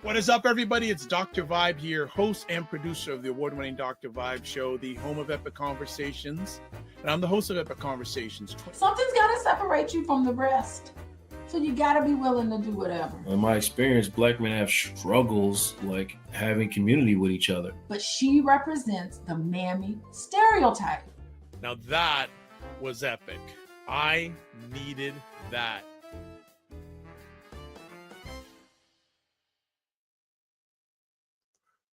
What is up, everybody? It's Dr. Vibe here, host and producer of the award-winning Dr. Vibe show, the home of epic conversations. And I'm the host of Epic Conversations. Something's got to separate you from the rest. So you got to be willing to do whatever. In my experience, black men have struggles like having community with each other. But she represents the mammy stereotype. Now that was epic. I needed that.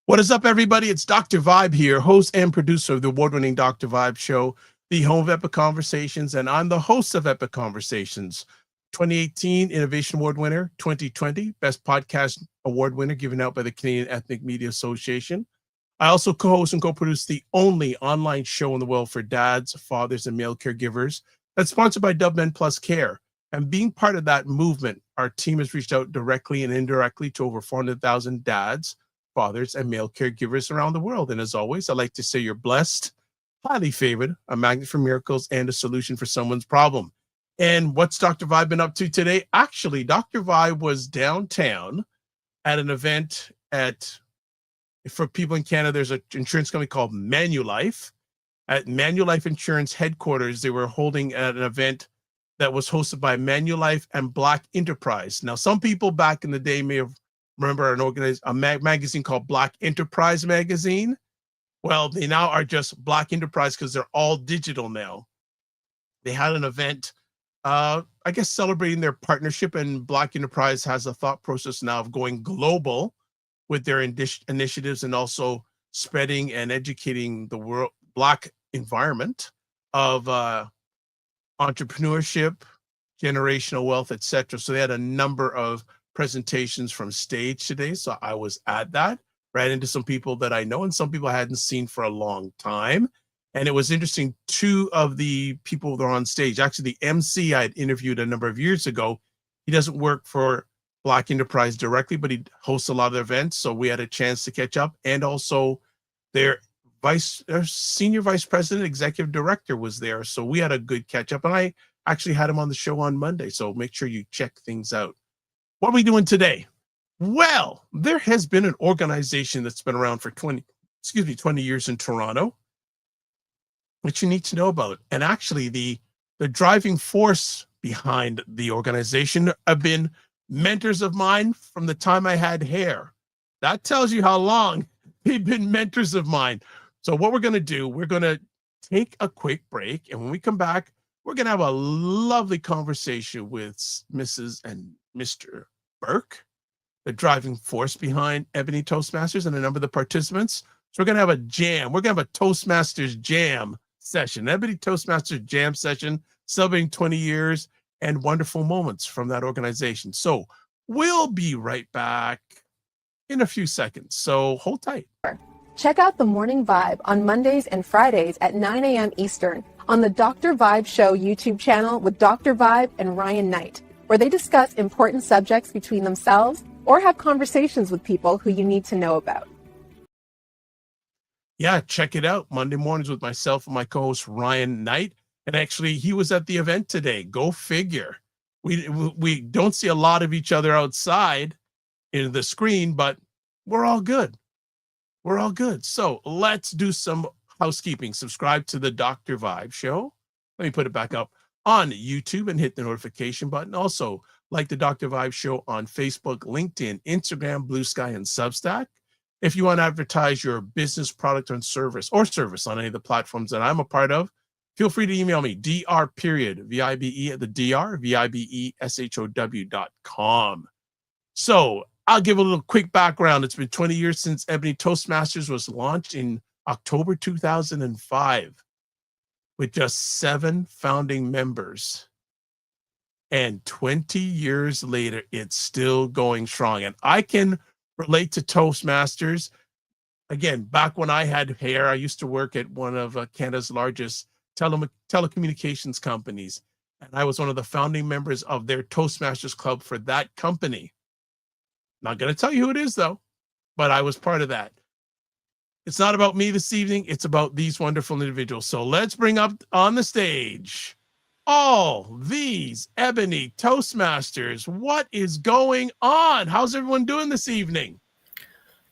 What is up, everybody? It's Dr. Vibe here, host and producer of the award-winning Dr. Vibe show, the home of Epic Conversations, and I'm the host of Epic Conversations. 2018 Innovation Award winner, 2020 Best Podcast Award winner given out by the Canadian Ethnic Media Association. I also co-host and co-produce the only online show in the world for dads, fathers, and male caregivers that's sponsored by Dub Men Plus Care. And being part of that movement, our team has reached out directly and indirectly to over 400,000 dads, fathers, and male caregivers around the world. And as always, I'd like to say you're blessed, highly favored, a magnet for miracles, and a solution for someone's problem. And what's Dr. Vibe been up to today? Actually, Dr. Vibe was downtown at an event for people in Canada, there's an insurance company called Manulife. At Manulife Insurance headquarters, they were holding an event that was hosted by Manulife and Black Enterprise. Now, some people back in the day may have remember a magazine called Black Enterprise magazine. Well, they now are just Black Enterprise because they're all digital now. They had an event, I guess, celebrating their partnership, and Black Enterprise has a thought process now of going global with their initiatives and also spreading and educating the world Black environment of entrepreneurship, generational wealth, etc. So they had a number of presentations from stage today. So I was at that, ran into some people that I know and some people I hadn't seen for a long time. And it was interesting. Two of the people that are on stage, actually the MC I had interviewed a number of years ago, he doesn't work for Black Enterprise directly, but he hosts a lot of events. So we had a chance to catch up. And also their senior vice president, executive director was there. So we had a good catch up, and I actually had him on the show on Monday. So make sure you check things out. What are we doing today? Well, there has been an organization that's been around for 20 years in Toronto, which you need to know about. And actually, the driving force behind the organization have been mentors of mine from the time I had hair. That tells you how long they've been mentors of mine. So what we're going to do, we're going to take a quick break. And when we come back, we're going to have a lovely conversation with Mrs. and Mr. Burke, the driving force behind Ebony Toastmasters, and a number of the participants. So we're going to have a jam. We're going to have a Toastmasters jam session, Ebony Toastmasters jam session, celebrating 20 years and wonderful moments from that organization. So we'll be right back in a few seconds. So hold tight. Check out The Morning Vibe on Mondays and Fridays at 9 a.m. Eastern on the Dr. Vibe Show YouTube channel with Dr. Vibe and Ryan Knight, where they discuss important subjects between themselves or have conversations with people who you need to know about. Yeah, check it out. Monday mornings with myself and my co-host Ryan Knight. And actually, he was at the event today. Go figure. We don't see a lot of each other outside in the screen, but we're all good. We're all good. So let's do some housekeeping. Subscribe to the Dr. Vibe Show. Let me put it back up on YouTube and hit the notification button. Also, like the Dr. Vibe Show on Facebook, LinkedIn, Instagram, Blue Sky, and Substack. If you want to advertise your business, product, or service on any of the platforms that I'm a part of, feel free to email me, dr.vibe at the dr.vibeshow.com. So I'll give a little quick background. It's been 20 years since Ebony Toastmasters was launched in October 2005 with just 7 founding members. And 20 years later, it's still going strong. And I can relate to Toastmasters. Again, back when I had hair, I used to work at one of Canada's largest telecommunications companies. And I was one of the founding members of their Toastmasters Club for that company. Not going to tell you who it is, though, but I was part of that. It's not about me this evening. It's about these wonderful individuals. So let's bring up on the stage all these Ebony Toastmasters. What is going on? How's everyone doing this evening?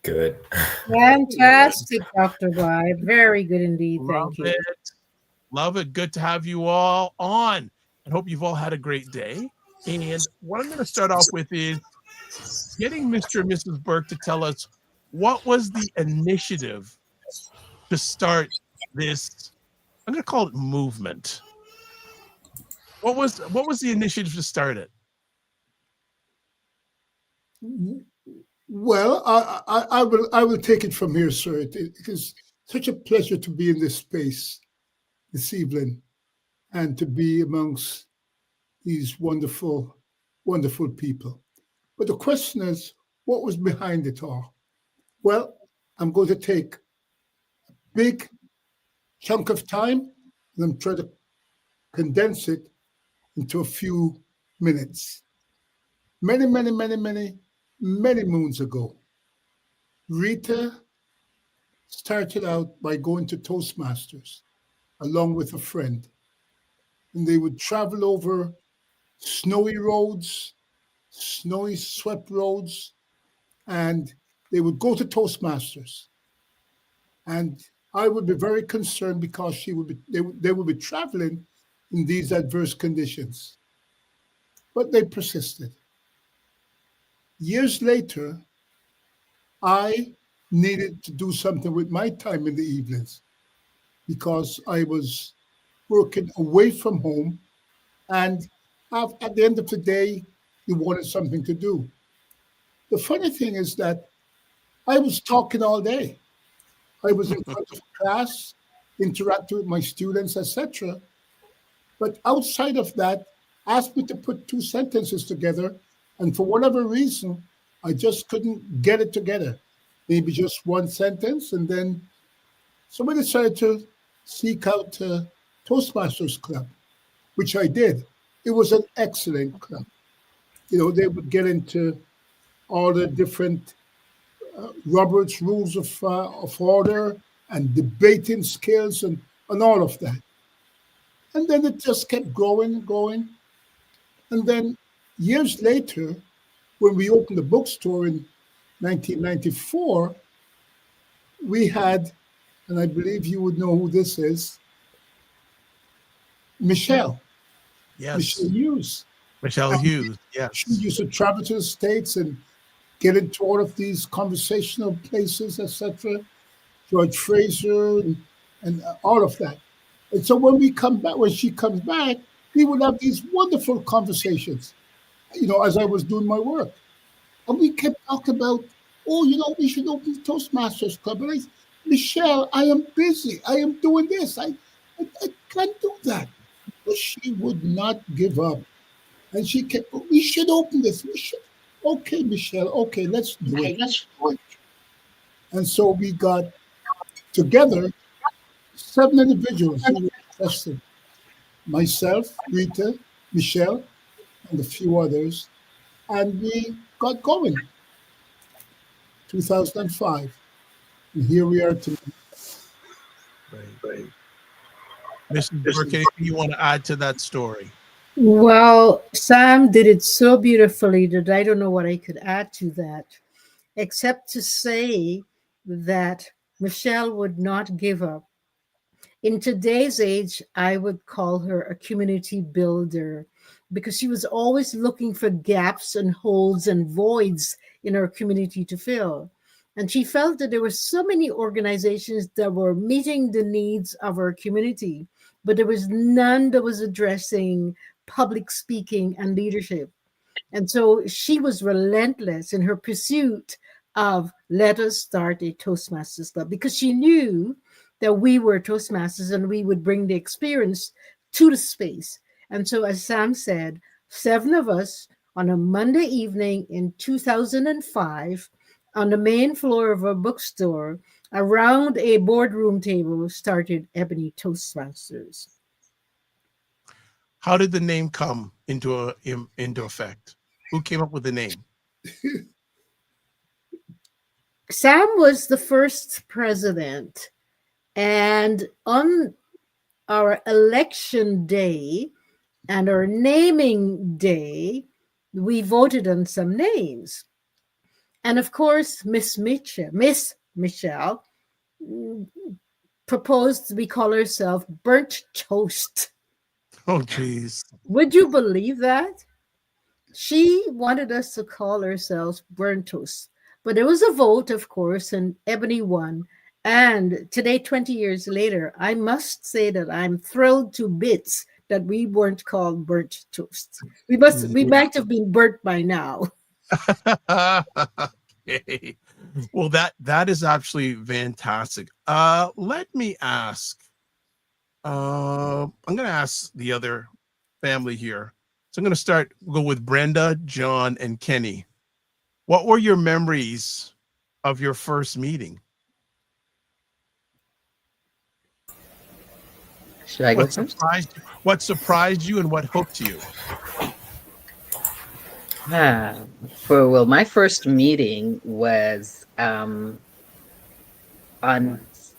Good. Fantastic, Dr. Vibe. Very good indeed. Love Thank you. it. Love it. Good to have you all on. I hope you've all had a great day. And what I'm going to start off with is getting Mr. and Mrs. Burke to tell us what was the initiative to start this, I'm going to call it movement. What was the initiative to start it? Well, I will take it from here, sir. It is such a pleasure to be in this space this evening and to be amongst these wonderful, wonderful people. But the question is, what was behind it all? Well, I'm going to take a big chunk of time and I'm trying to condense it into a few minutes. Many moons ago, Rita started out by going to Toastmasters along with a friend. And they would travel over snowy roads, snowy swept roads, and they would go to Toastmasters. And I would be very concerned because they would be traveling in these adverse conditions. But they persisted. Years later, I needed to do something with my time in the evenings because I was working away from home. And at the end of the day, you wanted something to do. The funny thing is that I was talking all day. I was in front of class, interacting with my students, etc. But outside of that, asked me to put two sentences together. And for whatever reason, I just couldn't get it together. Maybe just one sentence. And then somebody decided to seek out a Toastmasters Club, which I did. It was an excellent club. You know, they would get into all the different Robert's rules of order and debating skills and all of that. And then it just kept growing and going. And then years later, when we opened the bookstore in 1994, we had, and I believe you would know who this is, Michelle. Yes. Michelle Hughes. Michelle Hughes. Yes. She used to travel to the States and get into all of these conversational places, etc. George Fraser and all of that. And so when she comes back, we would have these wonderful conversations, you know, as I was doing my work. And we kept talking about, oh, you know, we should open the Toastmasters Club. And I said, Michelle, I am busy. I am doing this. I can't do that. But she would not give up. And she kept, we should open this. We should. Okay, Michelle. Okay, let's do it. Let's do it. And so we got together 7 individuals who were interested. Myself, Rita, Michelle, and a few others. And we got going. 2005. And here we are today. Right. Mr. Burke, anything you want to add to that story? Well, Sam did it so beautifully that I don't know what I could add to that, except to say that Michelle would not give up. In today's age, I would call her a community builder because she was always looking for gaps and holes and voids in our community to fill. And she felt that there were so many organizations that were meeting the needs of our community, but there was none that was addressing public speaking and leadership. And so she was relentless in her pursuit of let us start a Toastmasters Club because she knew that we were Toastmasters and we would bring the experience to the space. And so, as Sam said, 7 of us on a Monday evening in 2005 on the main floor of a bookstore around a boardroom table started Ebony Toastmasters. How did the name come into effect? Who came up with the name? Sam was the first president, and on our election day, And our naming day, we voted on some names. And of course, Miss Michelle proposed we call herself Burnt Toast. Oh, geez. Would you believe that? She wanted us to call ourselves Burnt Toast. But there was a vote, of course, and Ebony won. And today, 20 years later, I must say that I'm thrilled to bits that we weren't called Burnt Toast. We Yeah. might have been burnt by now. Okay. Well, that is actually fantastic. Let me ask. I'm going to ask the other family here. So I'm going to go with Brenda, John, and Kenny. What were your memories of your first meeting? Should I go first? What surprised you and what hooked you? My first meeting was on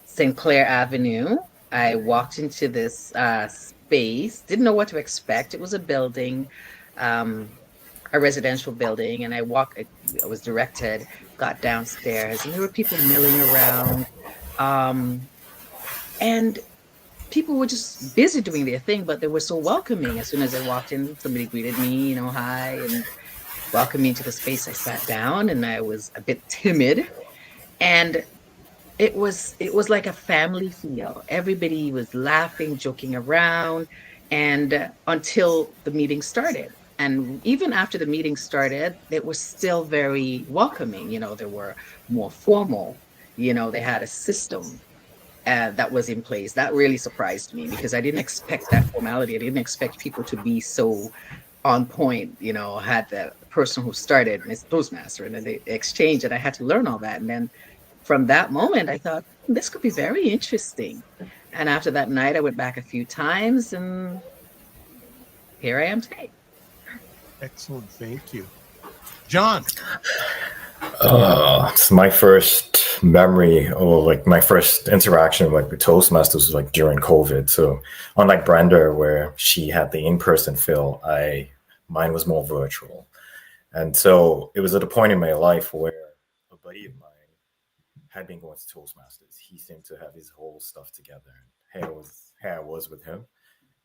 St. Clair Avenue. I walked into this space, didn't know what to expect. It was a building, a residential building, and I was directed, got downstairs, and there were people milling around. And people were just busy doing their thing, but they were so welcoming. As soon as I walked in, somebody greeted me, hi, and welcomed me into the space. I sat down and I was a bit timid, and it was like a family feel. Everybody was laughing, joking around, and until the meeting started. And even after the meeting started, it was still very welcoming. They were more formal. They had a system that was in place. That really surprised me because I didn't expect that formality. I didn't expect people to be so on point. Had the person who started Miss Toastmaster, and then they exchanged, and I had to learn all that. And then from that moment, I thought this could be very interesting. And after that night, I went back a few times, and here I am today. Excellent, thank you, John. It's my first memory, or like my first interaction with Toastmasters was like during COVID. So unlike Brenda, where she had the in-person feel, mine was more virtual. And so it was at a point in my life where a buddy of mine had been going to Toastmasters. He seemed to have his whole stuff together. Here I was with him.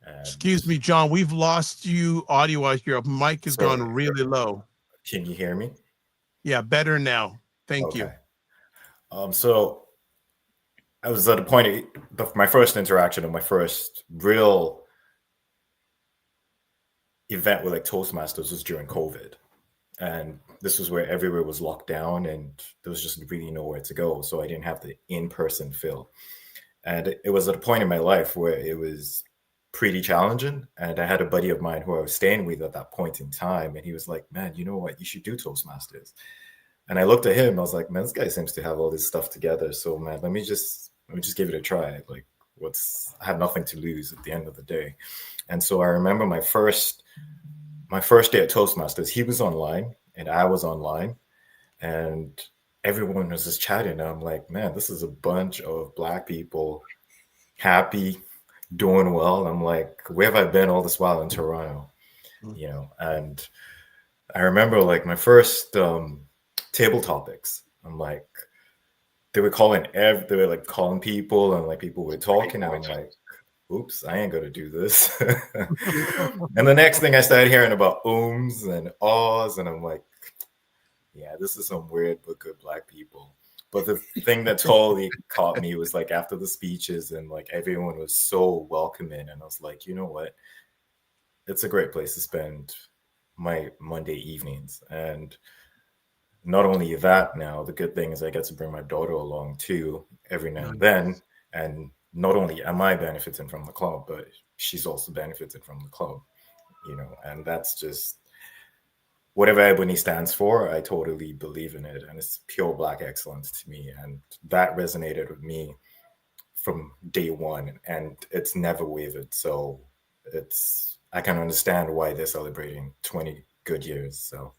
And excuse me, John, we've lost you audio-wise. Your mic has gone really low. Can you hear me? Yeah, better now. Thank you. So I was at a point of my first interaction and my first real event with Toastmasters was during COVID. And this was where everywhere was locked down and there was just really nowhere to go. So I didn't have the in-person feel. And it was at a point in my life where it was pretty challenging. And I had a buddy of mine who I was staying with at that point in time. And he was like, man, you know what? You should do Toastmasters. And I looked at him. I was like, man, this guy seems to have all this stuff together. So, man, let me just give it a try. Like, I have nothing to lose at the end of the day. And so I remember my first day at Toastmasters, he was online and I was online and everyone was just chatting. And I'm like, man, this is a bunch of Black people, happy, doing well. I'm like, where have I been all this while in Toronto? And I remember my first table topics. I'm like, they were calling people and people were talking. And I'm like, oops, I ain't gonna do this. And the next thing I started hearing about ums and ahs, and I'm like, yeah, this is some weird but good Black people. But the thing that totally caught me was after the speeches and everyone was so welcoming, and I was like, you know what? It's a great place to spend my Monday evenings. And not only that, now the good thing is I get to bring my daughter along too every now and then. And not only am I benefiting from the club, but she's also benefiting from the club, and that's just whatever Ebony stands for. I totally believe in it, and it's pure Black excellence to me, and that resonated with me from day one, and it's never wavered. So I can understand why they're celebrating 20 good years. So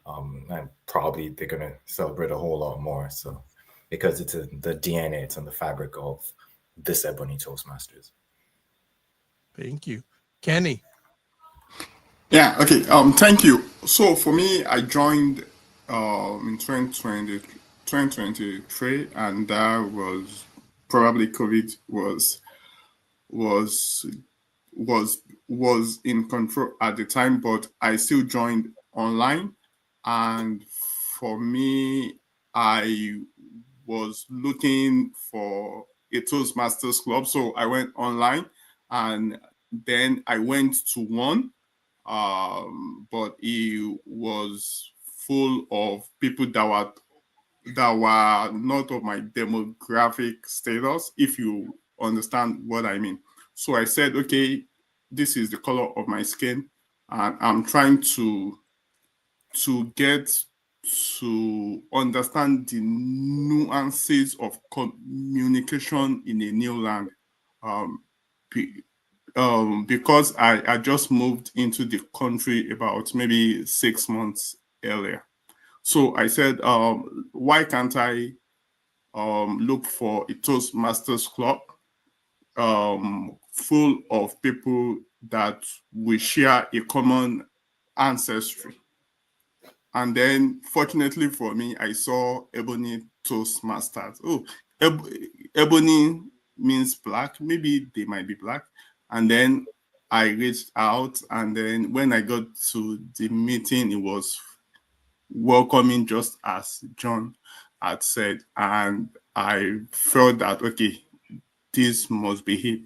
and probably they're gonna celebrate a whole lot more. So because it's the DNA, it's in the fabric of this Ebony Toastmasters. Thank you, Kenny. Yeah, okay. Thank you. So for me, I joined in 2023, and that was probably COVID was was was in control at the time, but I still joined online. And for me, I was looking for a Toastmasters club, so I went online, and then I went to one, but it was full of people that were not of my demographic status, if you understand what I mean. So I said, okay, this is the color of my skin, and I'm trying to get to understand the nuances of communication in a new land. Um, because I just moved into the country about maybe 6 months earlier. So I said, why can't I look for a Toastmasters club full of people that we share a common ancestry? And then, fortunately for me, I saw Ebony Toastmasters. Oh, Ebony means black. Maybe they might be black. And then I reached out, and then when I got to the meeting, it was welcoming, just as John had said. And I felt that, okay, this must be it.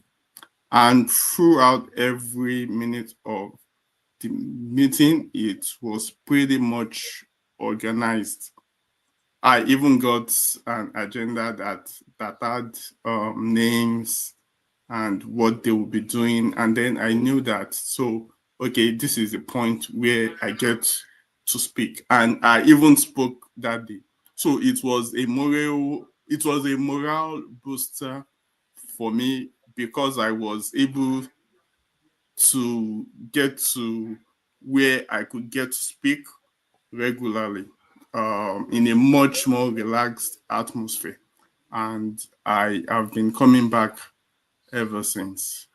And throughout every minute of the meeting, it was pretty much organized. I even got an agenda that had names and what they will be doing, and then I knew that. So okay, this is the point where I get to speak, and I even spoke that day. So it was a morale booster for me, because I was able to get to where I could get to speak regularly, in a much more relaxed atmosphere. And I have been coming back ever since.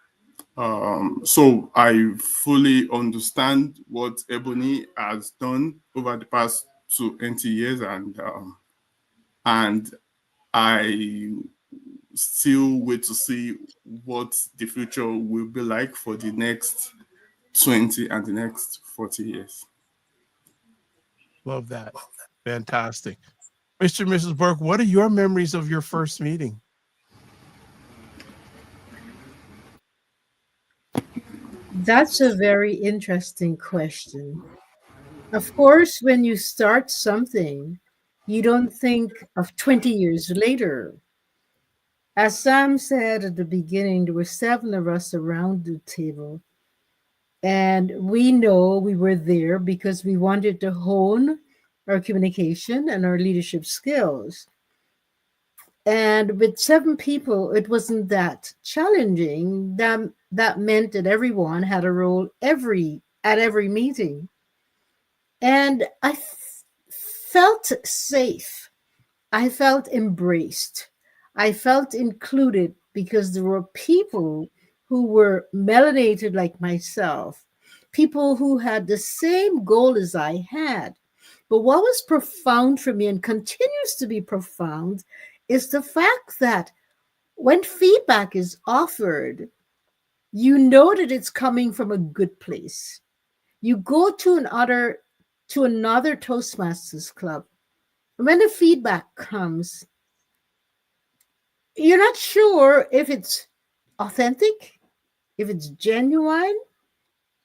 So I fully understand what Ebony has done over the past 20 years, and I still wait to see what the future will be like for the next 20 and the next 40 years. Love that. Fantastic. Mr. and Mrs. Burke, what are your memories of your first meeting? That's a very interesting question. Of course, when you start something, you don't think of 20 years later. As Sam said at the beginning, there were 7 of us around the table. And we know we were there because we wanted to hone our communication and our leadership skills. And with 7 people, it wasn't that challenging. That meant that everyone had a role at every meeting. And I felt safe. I felt embraced. I felt included because there were people who were melanated like myself, people who had the same goal as I had. But what was profound for me and continues to be profound is the fact that when feedback is offered, you know that it's coming from a good place. You go to another Toastmasters club. When the feedback comes, you're not sure if it's authentic, if it's genuine,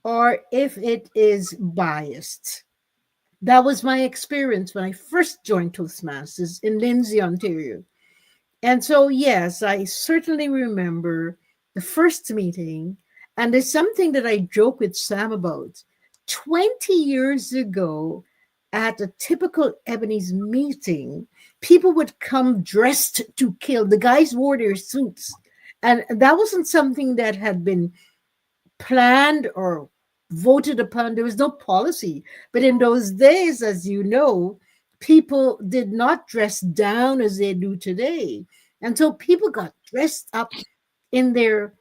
or if it is biased. That was my experience when I first joined Toastmasters in Lindsay, Ontario. And so, yes, I certainly remember the first meeting. And there's something that I joke with Sam about. 20 years ago, at a typical Ebony's meeting, people would come dressed to kill. The guys wore their suits. And that wasn't something that had been planned or voted upon. There was no policy. But in those days, as you know, people did not dress down as they do today. And so people got dressed up in their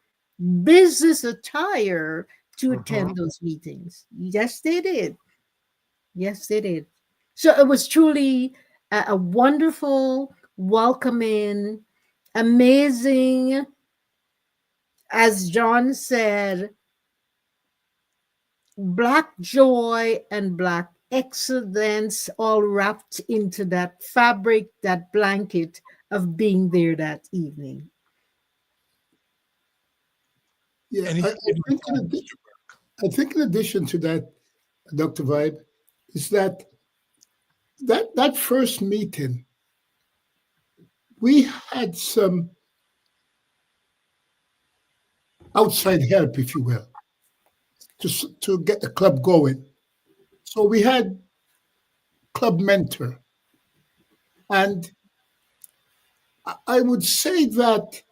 business attire to attend those meetings. Yes, they did. Yes, they did. So it was truly a wonderful, welcoming, amazing, as John said, Black joy and Black excellence all wrapped into that fabric, that blanket of being there that evening. Yeah, Anything to do with that? I think in addition to that, Dr. Vibe, is that that first meeting, we had some outside help, if you will, to get the club going. So we had club mentor, and I would say that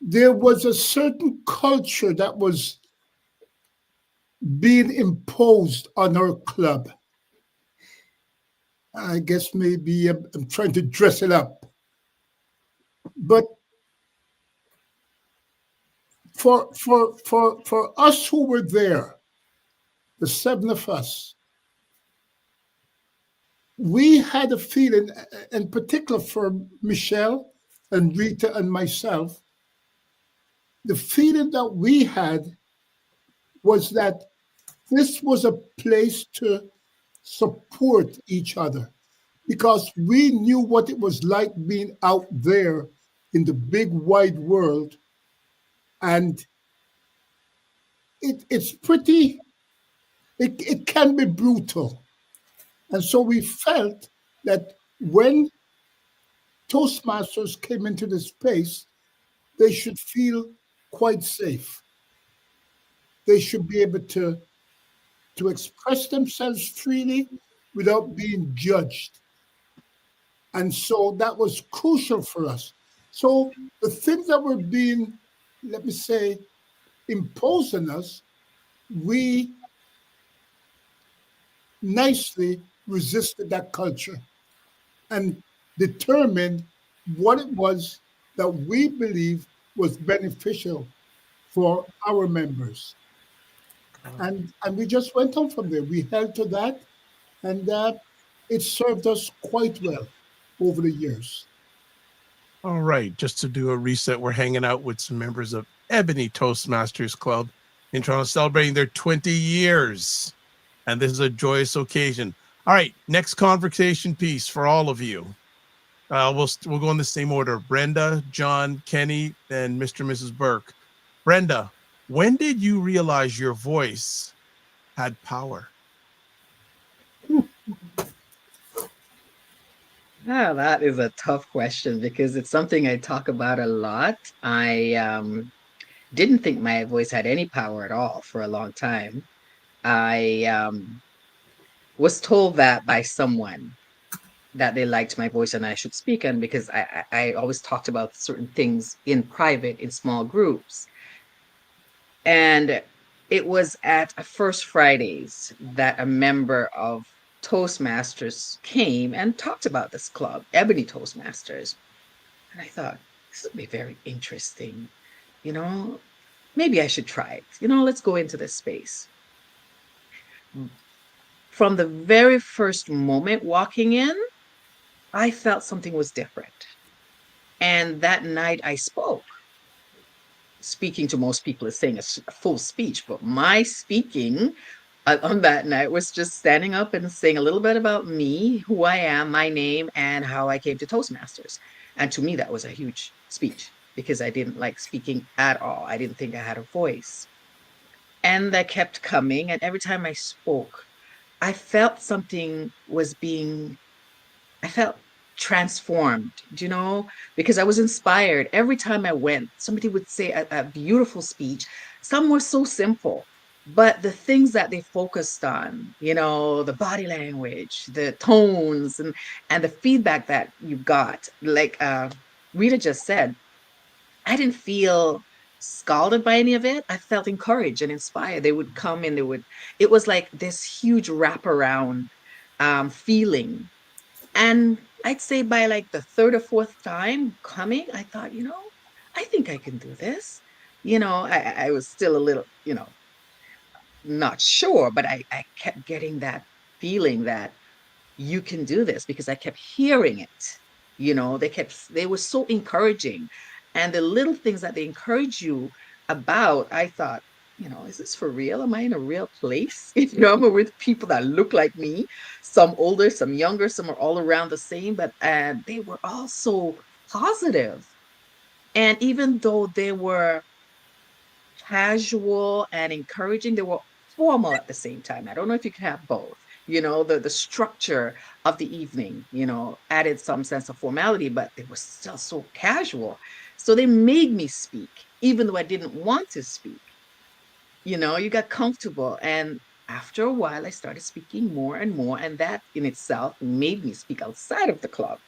there was a certain culture that was being imposed on our club. I guess maybe I'm trying to dress it up, but for us who were there, the seven of us, we had a feeling, in particular for Michelle and Rita and myself, the feeling that we had was that this was a place to support each other because we knew what it was like being out there in the big wide world. And it's pretty, it can be brutal. And so we felt that when Toastmasters came into the space, they should feel quite safe. They should be able to express themselves freely without being judged. And so that was crucial for us. So the things that were being, let me say, imposed on us, we nicely resisted that culture and determined what it was that we believe was beneficial for our members. And we just went on from there. We held to that, and it served us quite well over the years. All right, just to do a reset, we're hanging out with some members of Ebony Toastmasters Club in Toronto, celebrating their 20 years. And this is a joyous occasion. All right, next conversation piece for all of you. We'll go in the same order. Brenda, John, Kenny, and Mr. and Mrs. Burke. Brenda, when did you realize your voice had power? Ah, that is a tough question because it's something I talk about a lot. I didn't think my voice had any power at all for a long time. I was told that by someone that they liked my voice and I should speak, and because I always talked about certain things in private in small groups. And it was at First Fridays that a member of Toastmasters came and talked about this club, Ebony Toastmasters. And I thought, this would be very interesting. Maybe I should try it. Let's go into this space. From the very first moment walking in, I felt something was different. And that night I spoke. Speaking to most people is saying a full speech, but my speaking on that night was just standing up and saying a little bit about me, who I am, my name, and how I came to Toastmasters. And to me, that was a huge speech because I didn't like speaking at all. I didn't think I had a voice. And that kept coming. And every time I spoke, I felt something I felt transformed, because I was inspired. Every time I went, somebody would say a beautiful speech. Some were so simple, but the things that they focused on, the body language, the tones, and the feedback that you got, like Rita just said, I didn't feel scalded by any of it. I felt encouraged and inspired. They would come and it was like this huge wraparound feeling. And I'd say by like the third or fourth time coming, I thought, I think I can do this. I was still a little, not sure, but I kept getting that feeling that you can do this because I kept hearing it. They were so encouraging. And the little things that they encourage you about, I thought, is this for real? Am I in a real place? I'm with people that look like me, some older, some younger, some are all around the same, but they were all so positive. And even though they were casual and encouraging, they were formal at the same time. I don't know if you can have both. The structure of the evening, added some sense of formality, but they were still so casual. So they made me speak, even though I didn't want to speak. You got comfortable. And after a while, I started speaking more and more. And that in itself made me speak outside of the club.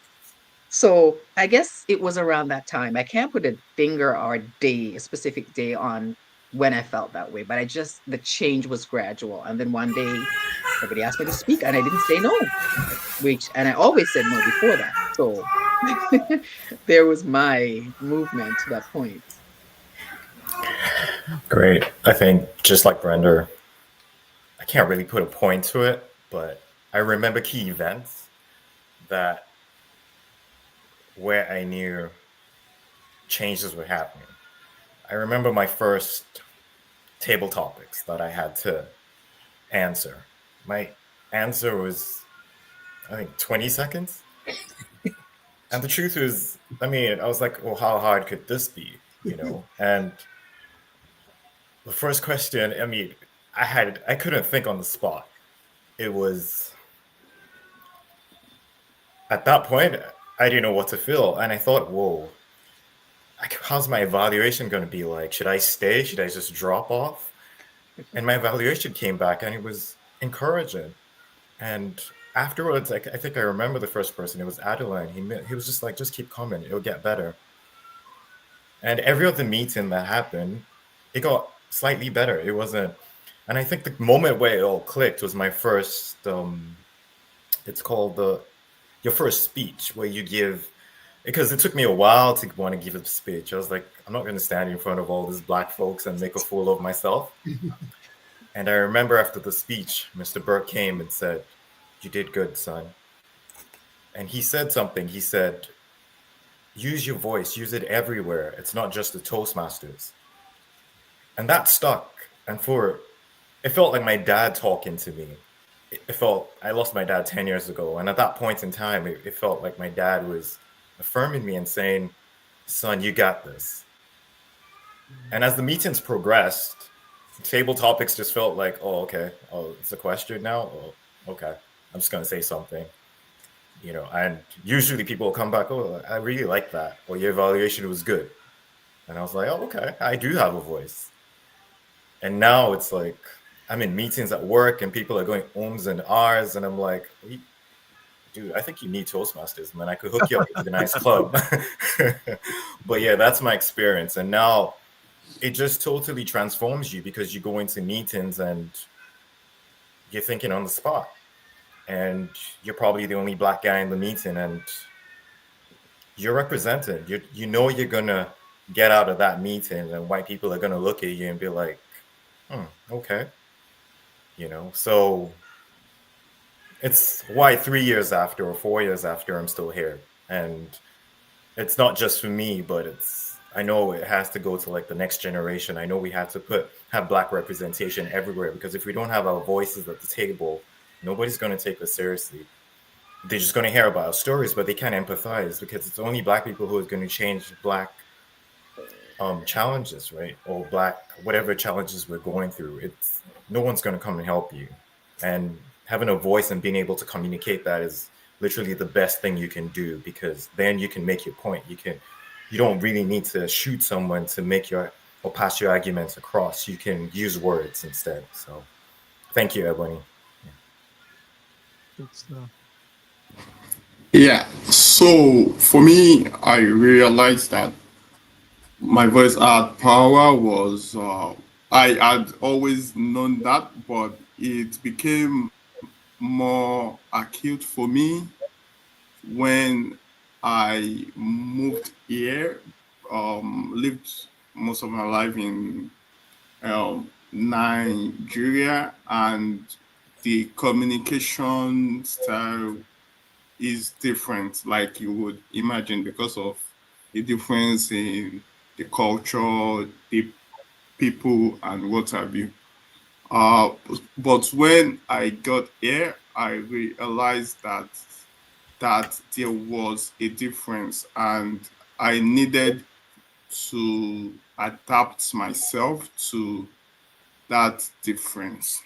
So I guess it was around that time. I can't put a finger or a specific day on when I felt that way, but the change was gradual. And then one day somebody asked me to speak and I didn't say no, and I always said no before that. So there was my movement to that point. Great. I think just like Brenda, I can't really put a point to it, but I remember key events where I knew changes were happening. I remember my first table topics that I had to answer. My answer was, I think, 20 seconds. And the truth is, I was like, well, how hard could this be? And the first question, I couldn't think on the spot. It was, at that point, I didn't know what to feel. And I thought, whoa, how's my evaluation going to be like? Should I stay? Should I just drop off? And my evaluation came back and it was encouraging. And afterwards, I think I remember the first person. It was Adeline. He was just like, just keep coming. It'll get better. And every other meeting that happened, it got slightly better. It wasn't. And I think the moment where it all clicked was my first, it's called your first speech, where you give, because it took me a while to want to give a speech. I was like, I'm not going to stand in front of all these Black folks and make a fool of myself. And I remember after the speech, Mr. Burke came and said, "You did good, son." And he said something. He said, use your voice, use it everywhere. It's not just the Toastmasters. And that stuck. And it felt like my dad talking to me. I lost my dad 10 years ago. And at that point in time, it felt like my dad was affirming me and saying, "Son, you got this." And as the meetings progressed, table topics just felt like, oh, okay. Oh, it's a question now? Oh, okay. I'm just going to say something. And usually people will come back, "Oh, I really like that." Or "Your evaluation was good." And I was like, oh, okay, I do have a voice. And now it's like, I'm in meetings at work and people are going ums and ahs. And I'm like, dude, I think you need Toastmasters, man. I could hook you up with a nice club. But yeah, that's my experience. And now it just totally transforms you because you go into meetings and you're thinking on the spot. And you're probably the only Black guy in the meeting and you're represented. You're going to get out of that meeting and white people are going to look at you and be like, okay. So it's why 3 years after or 4 years after I'm still here. And it's not just for me, but I know it has to go to like the next generation. I know we have to have Black representation everywhere, because if we don't have our voices at the table, nobody's going to take us seriously. They're just going to hear about our stories, but they can't empathize, because it's only Black people who are going to change Black challenges, right? Or Black, whatever challenges we're going through. No one's going to come and help you. And having a voice and being able to communicate that is literally the best thing you can do, because then you can make your point. You don't really need to shoot someone to or pass your arguments across. You can use words instead. So thank you, Ebony. Yeah. So for me, I realized that my voice had power was, I had always known that, but it became more acute for me when I moved here, lived most of my life in Nigeria, and the communication style is different, like you would imagine, because of the difference in the culture, the people, and what have you. Uh, but when I got here, I realized that there was a difference, and I needed to adapt myself to that difference.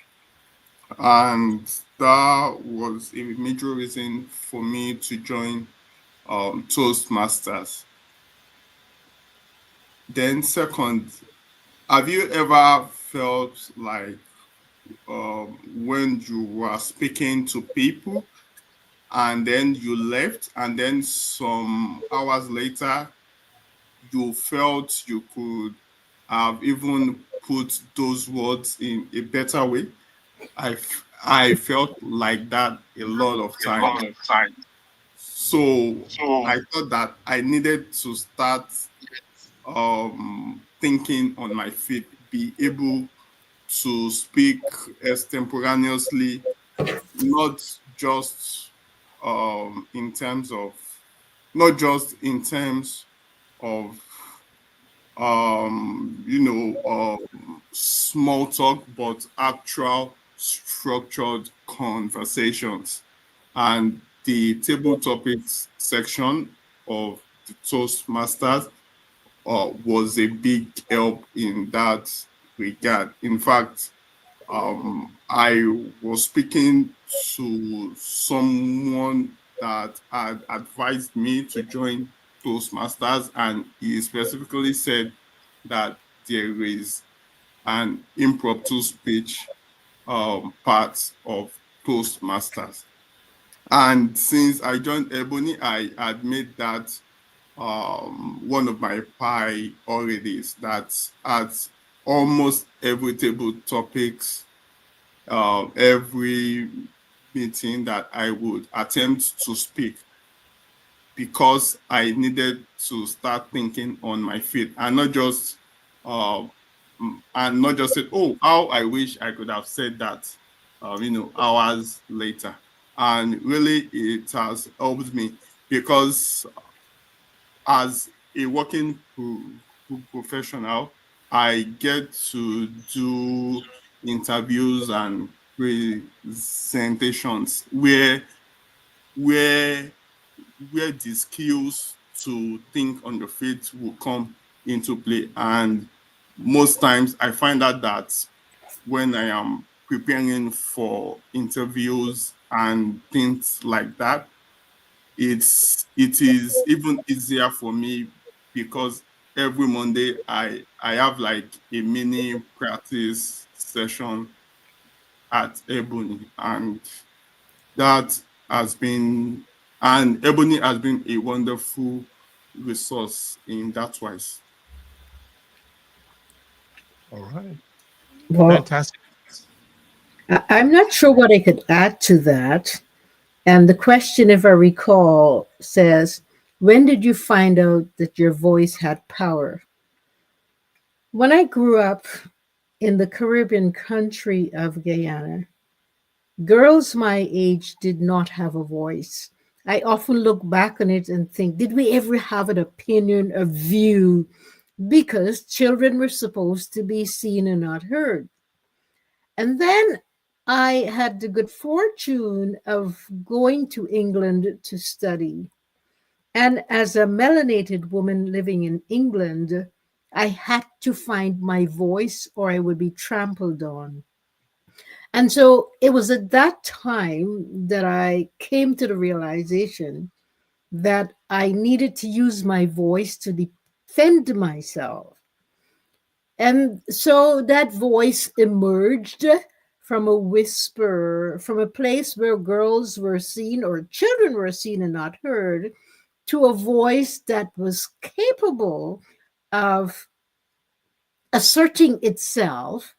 And that was a major reason for me to join Toastmasters. Then, second, have you ever felt like when you were speaking to people and then you left, and then some hours later, you felt you could have even put those words in a better way? I felt like that a lot of times. So I thought that I needed to start thinking on my feet, be able to speak extemporaneously, not just in terms of not just in terms of small talk, but actual structured conversations. And the table topics section of the Toastmasters was a big help in that regard. In fact, I was speaking to someone that had advised me to join Toastmasters, and he specifically said that there is an impromptu speech part of Toastmasters. And since I joined Ebony, I had made that one of my priorities, that at almost every table topics, every meeting that I would attempt to speak, because I needed to start thinking on my feet, and uh, not just say, oh, how I wish I could have said that, hours later. And really, it has helped me, because as a working professional, I get to do interviews and presentations where where the skills to think on your feet will come into play. And most times I find out that when I am preparing for interviews and things like that, it is even easier for me, because every Monday I have like a mini practice session at Ebony, and that has been and Ebony has been a wonderful resource in that wise. All right. Well, Fantastic. I'm not sure what I could add to that. And the question, if I recall, says, when did you find out that your voice had power? When I grew up in the Caribbean country of Guyana, girls my age did not have a voice. I often look back on it and think, did we ever have an opinion, a view? Because children were supposed to be seen and not heard. And then I had the good fortune of going to England to study. And as a melanated woman living in England, I had to find my voice or I would be trampled on. And so it was at that time that I came to the realization that I needed to use my voice to defend myself. And so that voice emerged from a whisper, from a place where girls were seen or children were seen and not heard, to a voice that was capable of asserting itself,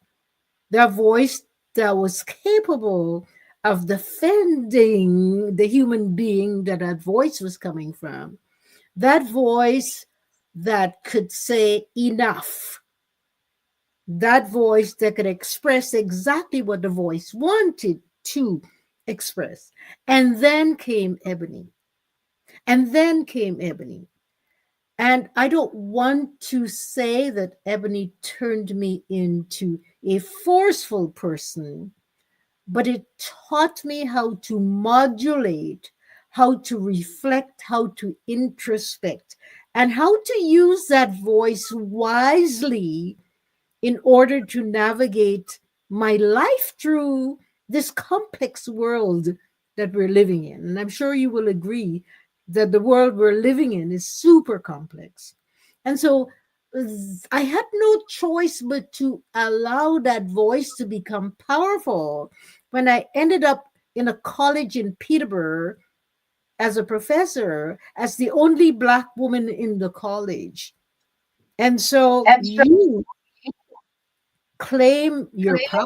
that voice that was capable of defending the human being that voice was coming from. That voice that could say enough. That voice that could express exactly what the voice wanted to express. And then came Ebony. And then came Ebony. And I don't want to say that Ebony turned me into a forceful person, but it taught me how to modulate, how to reflect, how to introspect, and how to use that voice wisely in order to navigate my life through this complex world that we're living in. And I'm sure you will agree that the world we're living in is super complex. And so I had no choice but to allow that voice to become powerful when I ended up in a college in Peterborough as a professor, as the only Black woman in the college. And so you claim your power.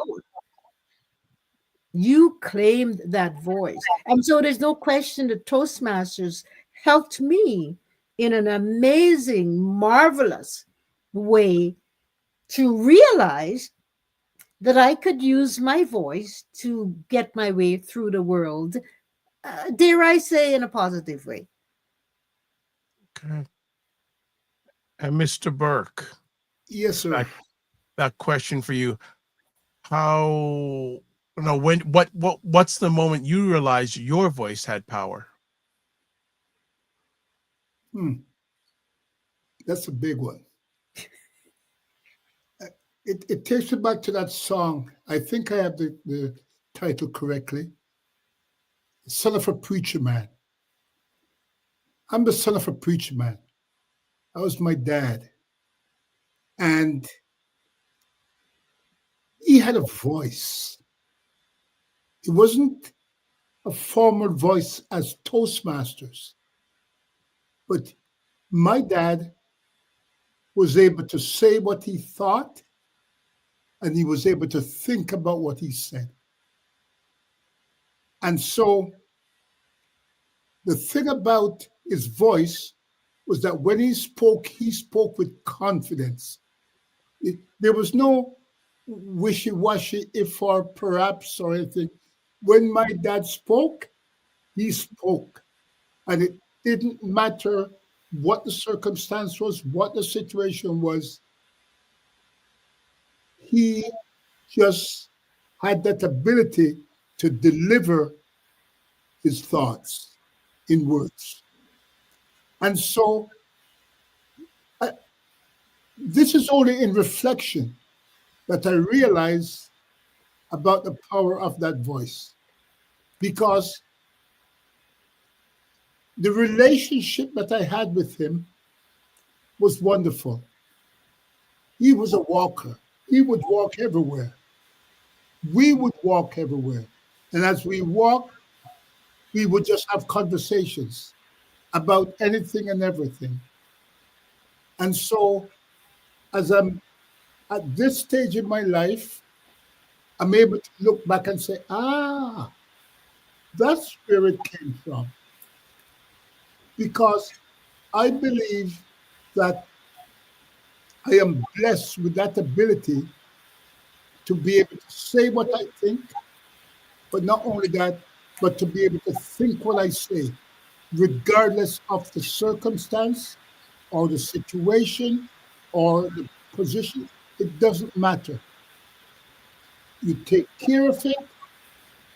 You claimed that voice. And so there's no question that Toastmasters helped me in an amazing, marvelous way to realize that I could use my voice to get my way through the world, dare I say, in a positive way. Okay. And Mr. Burke, Yes, sir. that question for you. How, what's the moment you realized your voice had power? That's a big one. It takes me back to that song. I think I have the title correctly. Son of a Preacher Man. I'm the son of a preacher man. That was my dad. And he had a voice. It wasn't a formal voice as Toastmasters, but my dad was able to say what he thought, and he was able to think about what he said. And so the thing about his voice was that when he spoke with confidence. There was no wishy-washy if or perhaps or anything. When my dad spoke, he spoke. And it didn't matter what the circumstance was, what the situation was. He just had that ability to deliver his thoughts in words. And so this is only in reflection that I realize about the power of that voice, because the relationship that I had with him was wonderful. He was a walker. He would walk everywhere. We would walk everywhere. And as we walked, we would just have conversations about anything and everything. And so, as I'm at this stage in my life, I'm able to look back and say, that's where it came from. Because I believe that I am blessed with that ability to be able to say what I think, but not only that, but to be able to think what I say, regardless of the circumstance or the situation or the position. It doesn't matter. You take care of it.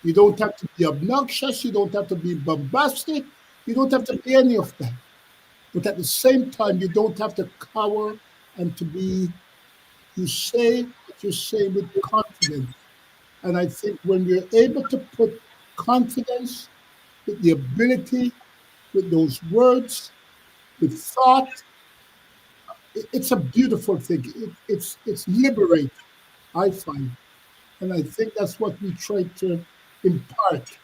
You don't have to be obnoxious. You don't have to be bombastic. You don't have to be any of that. But at the same time, you don't have to cower and to be, you say what you say with confidence. And I think when we're able to put confidence with the ability, with those words, with thought, it's a beautiful thing. It's liberating, I find. And I think that's what we try to impart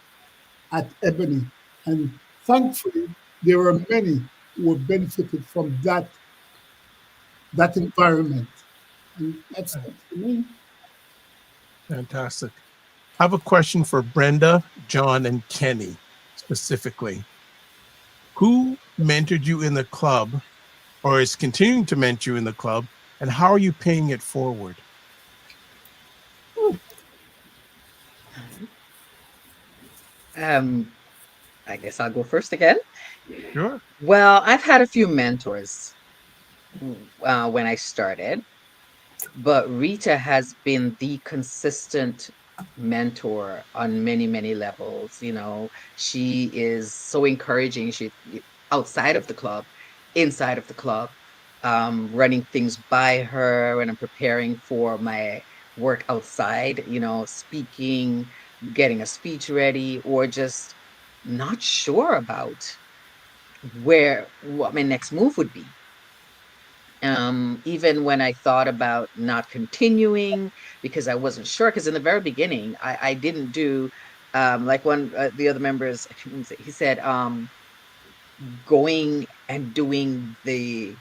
at Ebony. And thankfully, there are many who have benefited from that environment. And that's it for me. Fantastic. I have a question for Brenda, John, and Kenny specifically. Who mentored you in the club or is continuing to mentor you in the club, and how are you paying it forward? I guess I'll go first again. Sure. Well, I've had a few mentors when I started, but Rita has been the consistent mentor on many, many levels. You know, she is so encouraging. She outside of the club, inside of the club, running things by her when I'm preparing for my work outside, you know, speaking, getting a speech ready, or just not sure about what my next move would be. Even when I thought about not continuing because I wasn't sure, because in the very beginning I didn't do like one the other members, I can't remember, he said going and doing the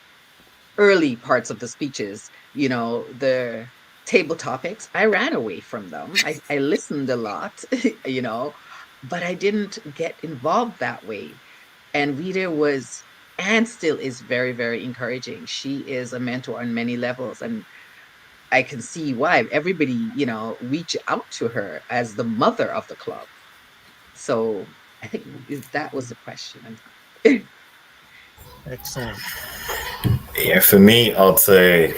early parts of the speeches, you know, the table topics. I ran away from them. I listened a lot, you know, but I didn't get involved that way. And Rita was and still is very, very encouraging. She is a mentor on many levels, and I can see why everybody, you know, reach out to her as the mother of the club. So I think that was the question. Excellent. Yeah, for me, I'd say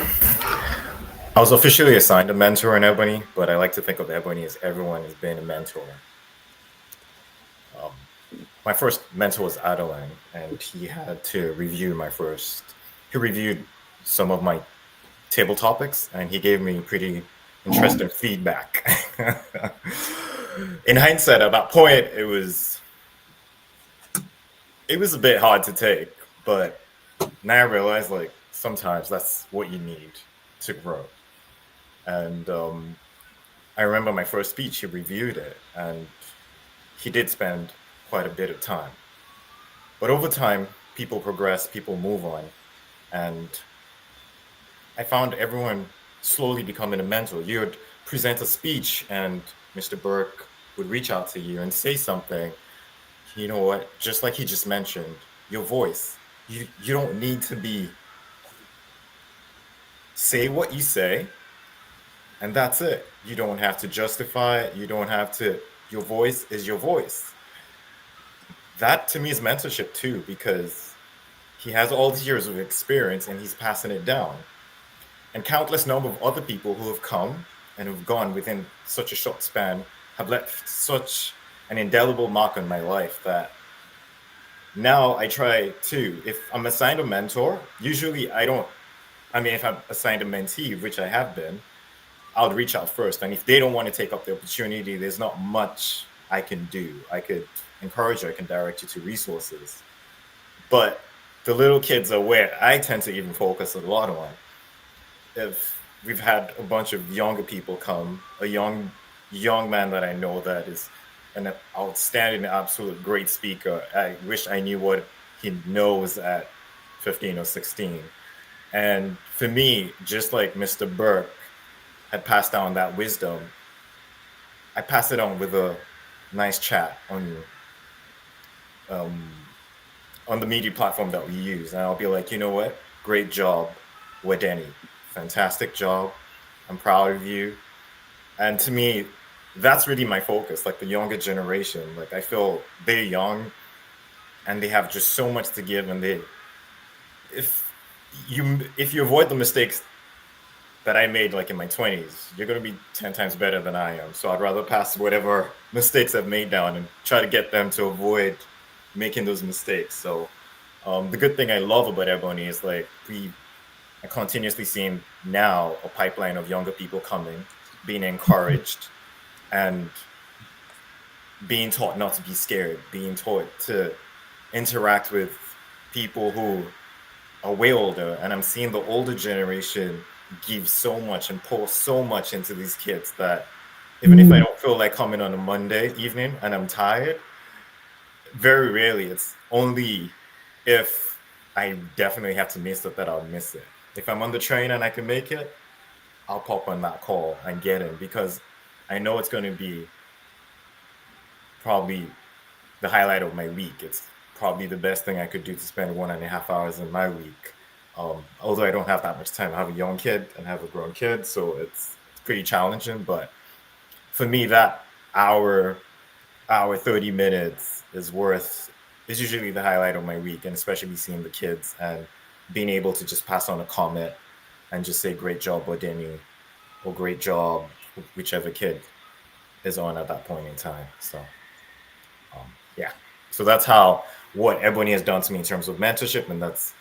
I was officially assigned a mentor in Ebony, but I like to think of Ebony as everyone has been a mentor. My first mentor was Adeline, and he had to review he reviewed some of my table topics, and he gave me pretty interesting feedback. In hindsight, at that point, it was a bit hard to take, but now I realize, like, sometimes that's what you need to grow. And I remember my first speech, he reviewed it, and he did spend quite a bit of time. But over time, people progress, people move on, and I found everyone slowly becoming a mentor. You would present a speech, and Mr. Burke would reach out to you and say something. You know what? Just like he just mentioned, your voice. You don't need to say what you say, and that's it. You don't have to justify it. You don't have to. Your voice is your voice. That to me is mentorship too, because he has all these years of experience and he's passing it down. And countless number of other people who have come and who've gone within such a short span have left such an indelible mark on my life that now I try to, if I'm assigned a mentor, usually if I'm assigned a mentee, which I have been, I'll reach out first. And if they don't want to take up the opportunity, there's not much I can do. I could encourage you, I can direct you to resources. But the little kids are where I tend to even focus a lot on. If we've had a bunch of younger people come, a young man that I know that is an outstanding, absolute great speaker. I wish I knew what he knows at 15 or 16. And for me, just like Mr. Burke had passed down that wisdom, I pass it on with a nice chat on the media platform that we use. And I'll be like, you know what? Great job, Wadeni. Fantastic job. I'm proud of you. And to me, that's really my focus, like the younger generation. Like I feel they're young and they have just so much to give. And if you avoid the mistakes that I made like in my 20s, you're going to be 10 times better than I am. So I'd rather pass whatever mistakes I've made down and try to get them to avoid making those mistakes. So the good thing I love about Ebony is like I continuously seeing now a pipeline of younger people coming, being encouraged and being taught not to be scared, being taught to interact with people who are way older. And I'm seeing the older generation give so much and pour so much into these kids that even if I don't feel like coming on a Monday evening and I'm tired, very rarely, it's only if I definitely have to miss it that I'll miss it. If I'm on the train and I can make it, I'll pop on that call and get in because I know it's going to be probably the highlight of my week. It's probably the best thing I could do to spend 1.5 hours in my week. Although I don't have that much time, I have a young kid and have a grown kid, so it's pretty challenging. But for me, that hour 30 minutes is usually the highlight of my week, and especially seeing the kids and being able to just pass on a comment and just say great job Bodeni or great job whichever kid is on at that point in time. So yeah, so that's what Ebony has done to me in terms of mentorship, and that's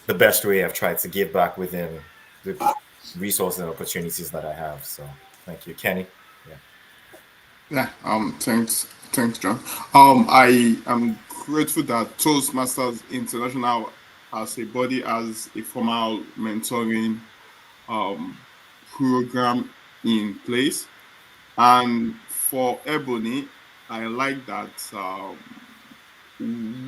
the best way I've tried to give back within the resources and opportunities that I have. So thank you, Kenny. Yeah. Thanks, John. I am grateful that Toastmasters International, as a body, has a formal mentoring program in place, and for Ebony, I like that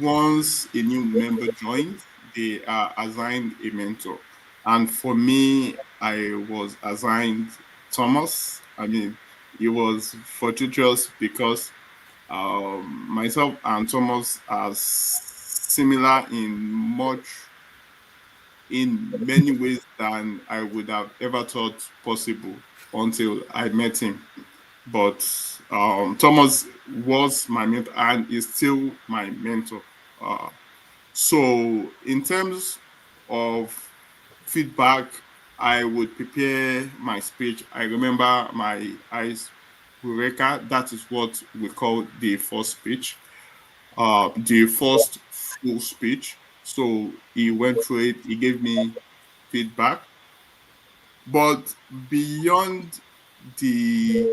once a new member joins, they are assigned a mentor. And for me, I was assigned Thomas. I mean, it was fortuitous because myself and Thomas are similar in many ways than I would have ever thought possible until I met him. But Thomas was my mentor and is still my mentor. So in terms of feedback, I would prepare my speech. I remember my icebreaker. That is what we call the first speech, the first full speech. So he went through it. He gave me feedback. But beyond the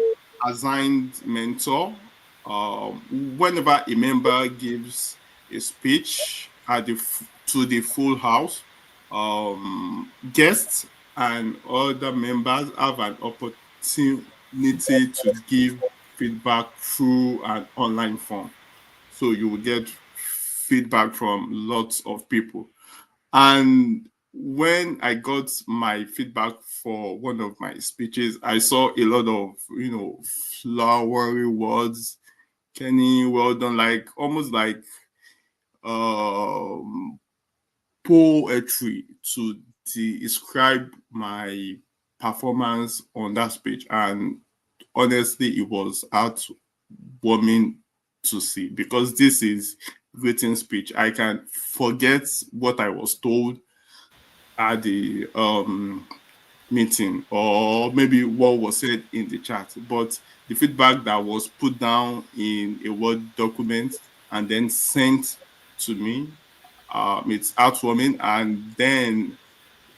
assigned mentor, whenever a member gives a speech to the full house, guests and other members have an opportunity to give feedback through an online form. So you will get feedback from lots of people. And when I got my feedback for one of my speeches, I saw a lot of, flowery words. Kenny, well done, like almost like poetry to describe my performance on that speech. And honestly, it was heartwarming to see, because this is written speech. I can forget what I was told at the meeting, or maybe what was said in the chat, but the feedback that was put down in a Word document and then sent to me, it's heartwarming. And then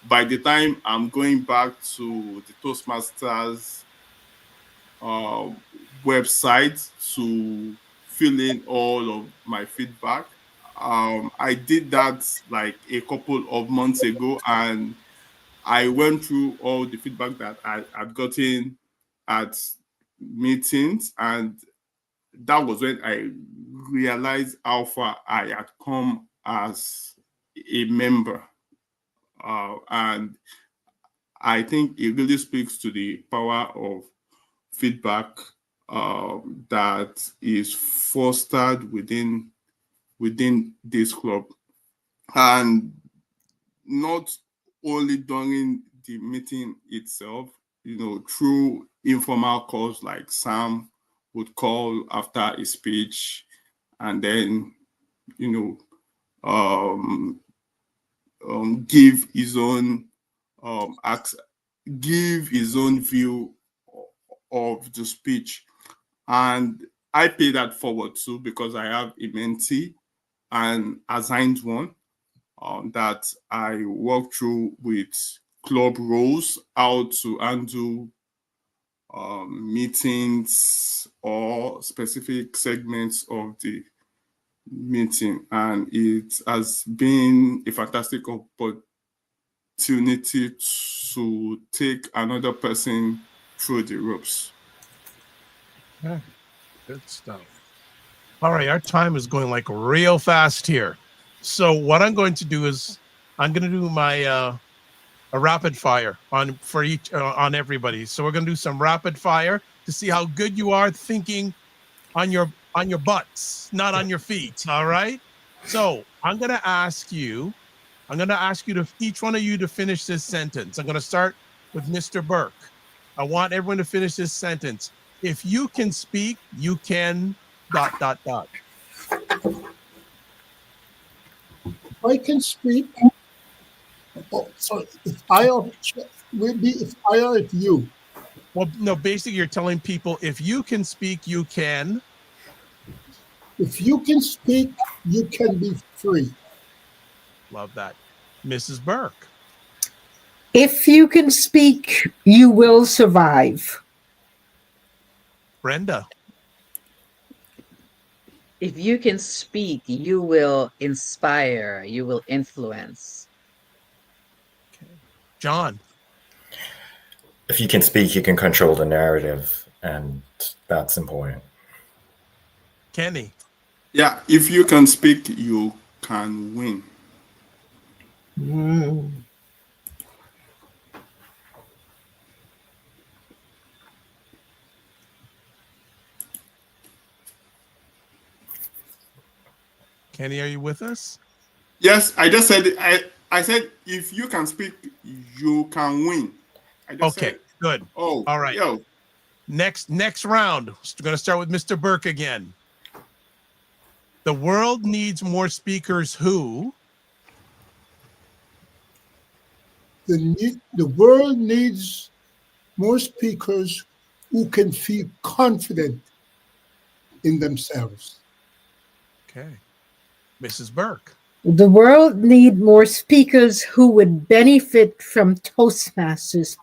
by the time I'm going back to the Toastmasters website to fill in all of my feedback, I did that like a couple of months ago, and I went through all the feedback that I had gotten at meetings, and that was when I realized how far I had come as a member. And I think it really speaks to the power of feedback that is fostered within this club. And not only during the meeting itself, through informal calls, like Sam would call after a speech and then, give his own view of the speech. And I pay that forward too, because I have a mentee and assigned one that I work through with club roles, how to handle meetings or specific segments of the meeting. And it has been a fantastic opportunity to take another person through the ropes. Yeah, good stuff. All right, our time is going like real fast here. So what I'm going to do is I'm going to do my a rapid fire on everybody. So we're going to do some rapid fire to see how good you are thinking on your butts, not on your feet. All right. So I'm going to ask you I'm going to ask you to, each one of you, to finish this sentence. I'm going to start with Mr. Burke. I want everyone to finish this sentence. If you can speak, you can ... I can speak. Oh, sorry. If I or will be if I or if you. Well, no, basically you're telling people if you can speak, you can. If you can speak, you can be free. Love that. Mrs. Burke. If you can speak, you will survive. Brenda. If you can speak, you will inspire, you will influence. Okay. John. If you can speak, you can control the narrative, and that's important. Kenny. Yeah, if you can speak, you can win. Kenny, are you with us? Yes, I just said I said if you can speak, you can win. I just Okay, said, good. oh, All right. Yo. Next round. We're going to start with Mr. Burke again. The world needs more speakers who? The world needs more speakers who can feel confident in themselves. Okay. Mrs. Burke. The world need more speakers who would benefit from Toastmasters,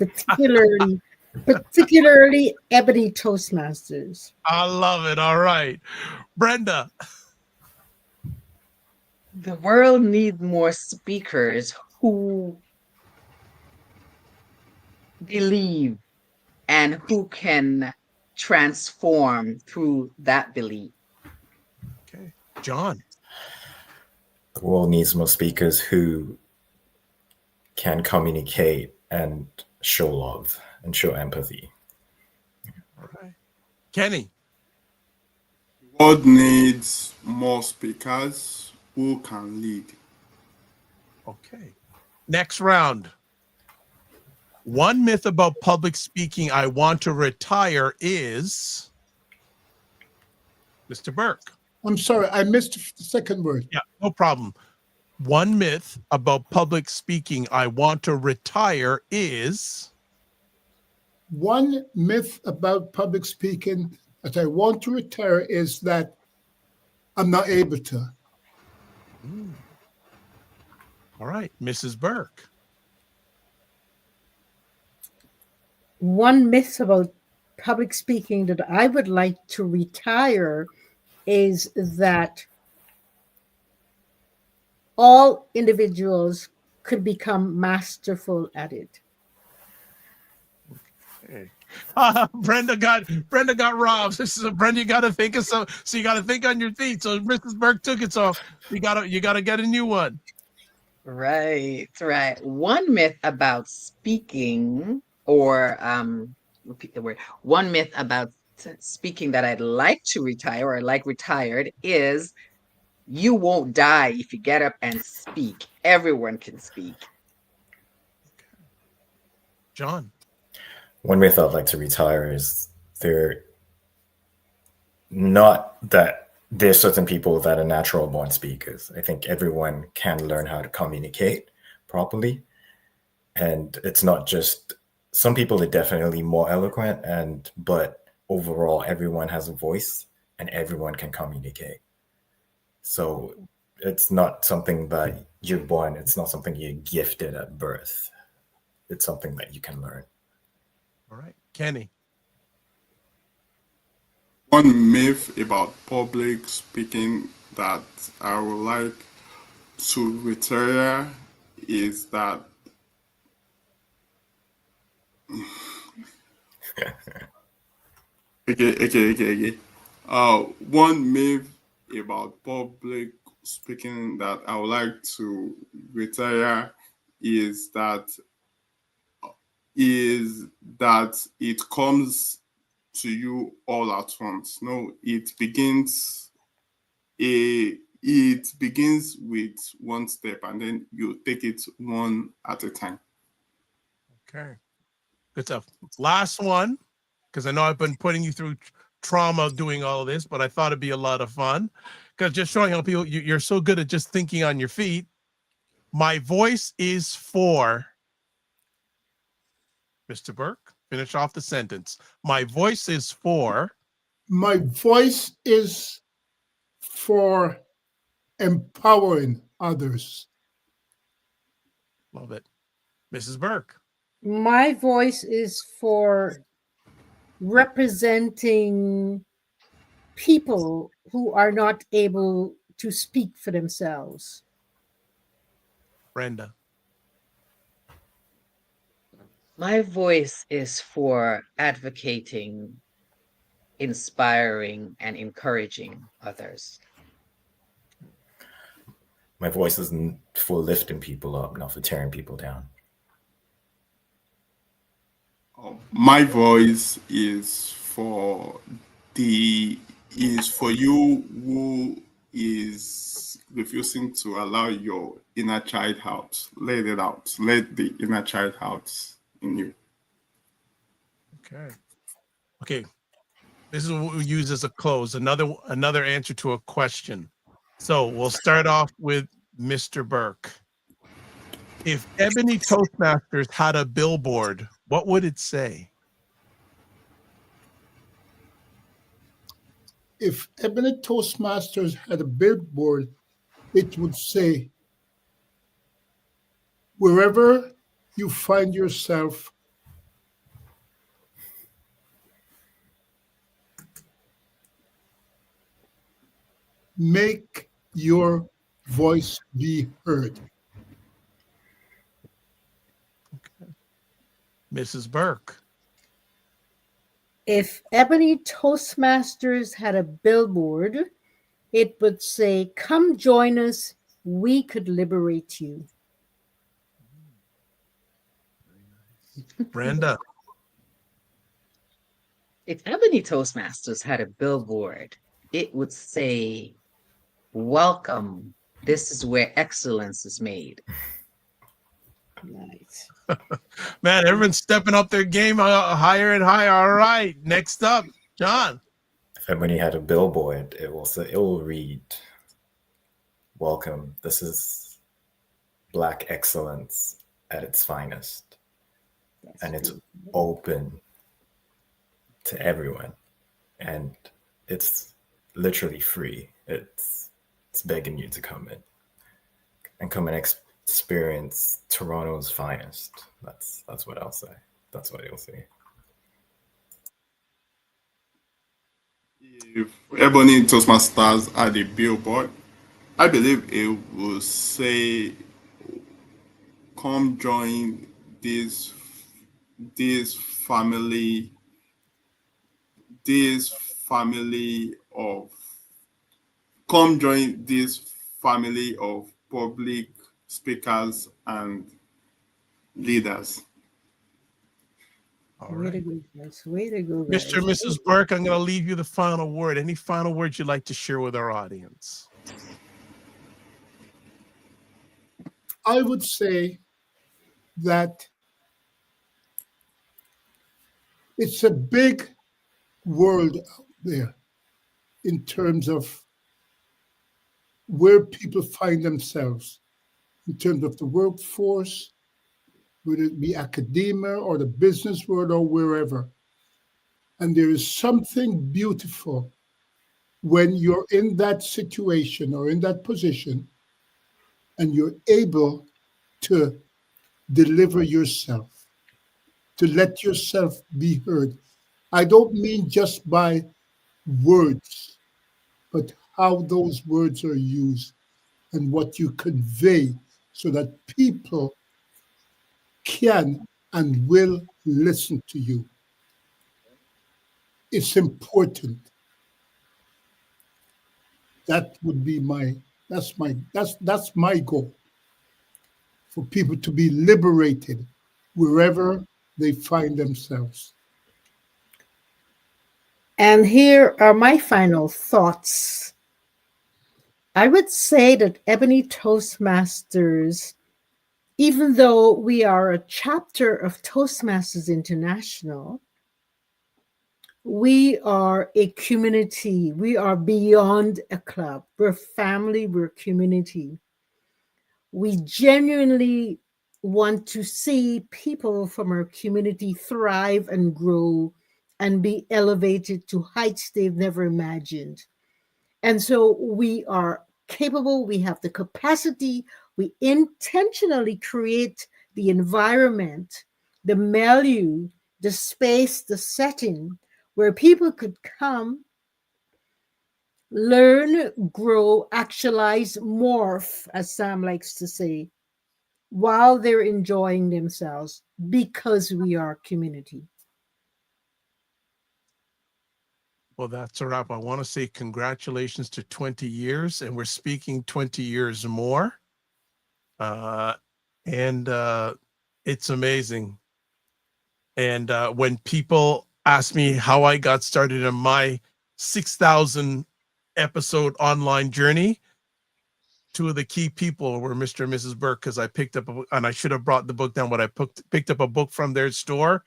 particularly Ebony Toastmasters. I love it. All right. Brenda. The world needs more speakers who believe and who can transform through that belief. Okay. John. The world needs more speakers who can communicate and show love and show empathy. All right. Kenny. The world needs more speakers who can lead. Okay. Next round. One myth about public speaking I want to retire is... Mr. Burke. I'm sorry, I missed the second word. Yeah, no problem. One myth about public speaking I want to retire is... One myth about public speaking that I want to retire is that I'm not able to. All right, Mrs. Burke. One myth about public speaking that I would like to retire is that all individuals could become masterful at it. Okay. Brenda got robbed. This is Brenda. You got to think of so you got to think on your feet. So Mrs. Burke took it. So you got to get a new one. Right. One myth about speaking, or repeat the word. One myth about speaking that I'd like to retire or like retired is you won't die if you get up and speak. Everyone can speak. John. One myth I'd like to retire is there's certain people that are natural born speakers. I think everyone can learn how to communicate properly. And it's not just, some people are definitely more eloquent, but overall everyone has a voice and everyone can communicate. So it's not something that you're born, it's not something you're gifted at birth. It's something that you can learn. All right, Kenny. One myth about public speaking that I would like to retire is that okay. One myth about public speaking that I would like to retire is that it comes to you all at once. No, it begins it begins with one step and then you take it one at a time. Okay. Good stuff. Last one, because I know I've been putting you through trauma doing all of this, but I thought it'd be a lot of fun. Because just showing how people, you're so good at just thinking on your feet. My voice is for Mr. Burke. Finish off the sentence. My voice is for. My voice is for empowering others. Love it. Mrs. Burke. My voice is for representing people who are not able to speak for themselves. Brenda. My voice is for advocating, inspiring, and encouraging others. My voice isn't for lifting people up, not for tearing people down. My voice is for you who is refusing to allow your inner child out. Let it out. Let the inner child out in you. Okay. Okay. This is what we use as a close. Another answer to a question. So we'll start off with Mr. Burke. If Ebony Toastmasters had a billboard, what would it say? If Ebony Toastmasters had a billboard, it would say, wherever you find yourself, make your voice be heard. Okay. Mrs. Burke. If Ebony Toastmasters had a billboard, it would say, come join us, we could liberate you. Brenda. If Ebony Toastmasters had a billboard, it would say, welcome, this is where excellence is made. Nice. Man, everyone's stepping up their game higher and higher. All right. Next up, John. If Ebony had a billboard, it will read, welcome, this is Black excellence at its finest. And it's open to everyone. And it's literally free. It's begging you to come in and come and experience Toronto's finest. That's what I'll say. That's what you'll see. If Ebony Toastmasters had a billboard, I believe it will say, come join this family of public speakers and leaders. All Way right. to go, guys. Way to go, guys. Mr. and Mrs. Burke, I'm going to leave you the final word. Any final words you'd like to share with our audience? I would say that it's a big world out there in terms of where people find themselves, in terms of the workforce, whether it be academia or the business world or wherever. And there is something beautiful when you're in that situation or in that position and you're able to deliver yourself, to let yourself be heard. I don't mean just by words, but how those words are used and what you convey so that people can and will listen to you. It's important. That would be that's my goal, for people to be liberated wherever they find themselves. And here are my final thoughts. I would say that Ebony Toastmasters, even though we are a chapter of Toastmasters International, we are a community. We are beyond a club. We're family, we're community. We genuinely want to see people from our community thrive and grow and be elevated to heights they've never imagined. And so we are capable, we have the capacity, we intentionally create the environment, the milieu, the space, the setting where people could come, learn, grow, actualize, morph, as Sam likes to say, while they're enjoying themselves because we are community. Well, that's a wrap. I want to say congratulations to 20 years, and we're speaking 20 years more. And it's amazing. And when people ask me how I got started in my 6,000 episode online journey, two of the key people were Mr. and Mrs. Burke, because I picked up and I should have brought the book down, but I picked up a book from their store.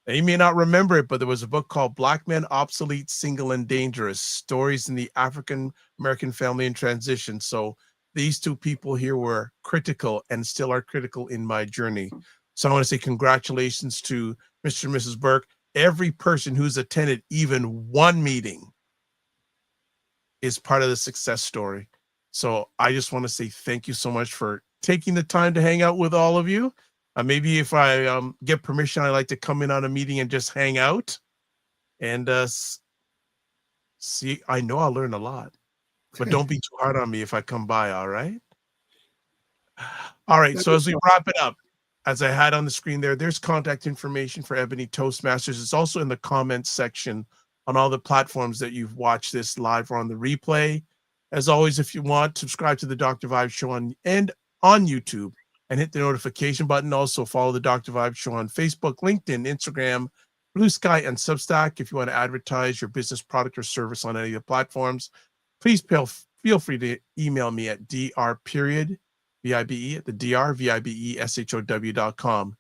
Now, you may not remember it, but there was a book called Black Men Obsolete, Single, and Dangerous, Stories in the African American Family in Transition. So these two people here were critical and still are critical in my journey. So I want to say congratulations to Mr. and Mrs. Burke. Every person who's attended even one meeting is part of the success story. So I just want to say thank you so much for taking the time to hang out with all of you. Maybe if I get permission, I'd like to come in on a meeting and just hang out and see. I know I'll learn a lot, but don't be too hard on me if I come by. All right. All right. So as we wrap it up, as I had on the screen there's contact information for Ebony Toastmasters. It's also in the comments section on all the platforms that you've watched this live or on the replay. As always, if you want, subscribe to the Dr. Vibe Show on YouTube and hit the notification button. Also follow the Dr. Vibe Show on Facebook, LinkedIn, Instagram, Blue Sky, and Substack. If you want to advertise your business, product, or service on any of the platforms, please feel free to email me at dr.vibe at the drvibeshow.com.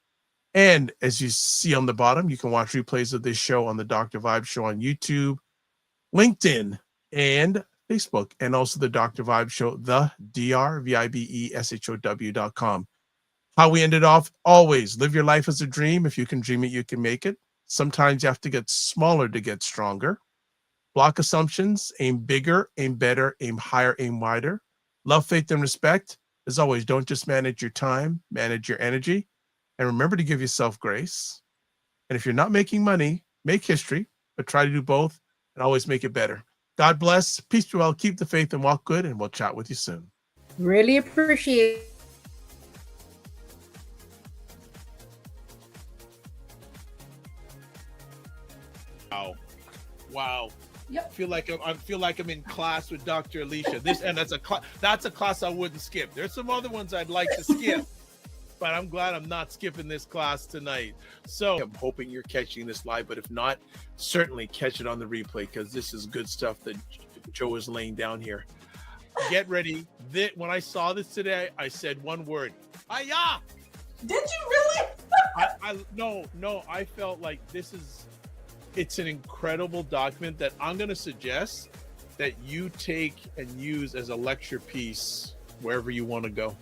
And as you see on the bottom, you can watch replays of this show on the Dr. Vibe Show on YouTube, LinkedIn, and Facebook, and also the Dr. Vibe Show, the drvibeshow.com. How we ended off: always live your life as a dream. If you can dream it, you can make it. Sometimes you have to get smaller to get stronger. Block assumptions, aim bigger, aim better, aim higher, aim wider. Love, faith, and respect. As always, don't just manage your time, manage your energy. And remember to give yourself grace. And if you're not making money, make history, but try to do both and always make it better. God bless. Peace be well. Keep the faith and walk good. And we'll chat with you soon. Really appreciate it. Wow. Yep. I feel like I'm in class with Dr. Alicia. That's a class I wouldn't skip. There's some other ones I'd like to skip, but I'm glad I'm not skipping this class tonight. So I'm hoping you're catching this live, but if not, certainly catch it on the replay, because this is good stuff that Joe is laying down here. Get ready. When I saw this today, I said one word: "Hiya!" Did you really? No. I felt like it's an incredible document that I'm going to suggest that you take and use as a lecture piece wherever you want to go.